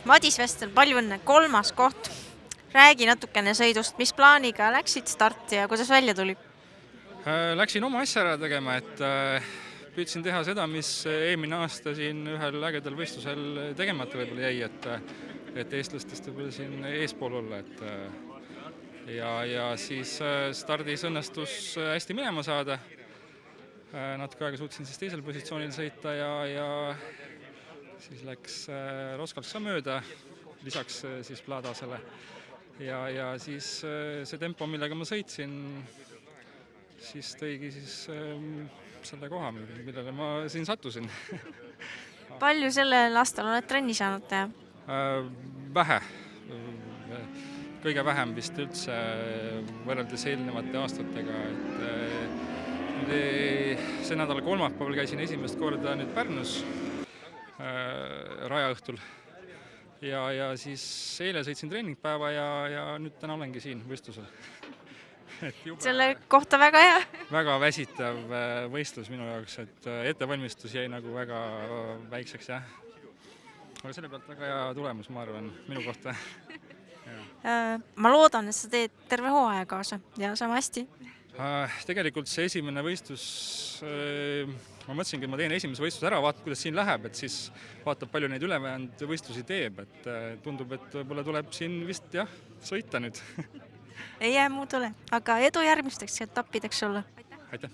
Madis Vestel, palju õnne, 3. koht. Räägi natukene sõidust, mis plaaniga läksid starti ja kuidas välja tuli? Läksin oma asja ära tegema, et püüdsin teha seda, mis eelmine aasta siin ühel ägedal võistlusel tegemata võib-olla jäi, et eestlastest võib-olla siin eespool olla. Ja siis stardis õnnestus hästi minema saada. Natuke aega suutsin siis teisel positsioonil sõita ja siis läks Roskaks ka mööda, lisaks siis Vladasele. Ja siis see tempo, millega ma sõitsin, siis tõigi siis selle koha, millele ma siin sattusin. Palju sellel aastal oled trenni saanud teha? Vähe. Kõige vähem vist üldse võrreldes eelnevate aastatega. See nädala kolmapäeval käisin esimest korda nüüd Pärnus rajaõhtul. Ja siis eile sõitsin treeningpäeva ja nüüd täna olengi siin võistlusel. Selle kohta väga hea. Väga väsitav võistlus minu jaoks, et ettevalmistus jäi nagu väga väikseks, jah. Aga selle pealt väga hea tulemus, ma arvan, minu kohta. Ma loodan, et sa teed terve hooaja kaasa ja sama hästi. Tegelikult see esimene võistlus, ma mõtlesingi, et ma teen esimese võistluse ära, vaatan, kuidas siin läheb, et siis vaatab, palju neid ülejäänud võistlusi teeb, et tundub, et võib-olla tuleb siin vist jah, sõita nüüd. Ei jää muud ole, aga edu järgmisteks etappideks sulle. Aitäh!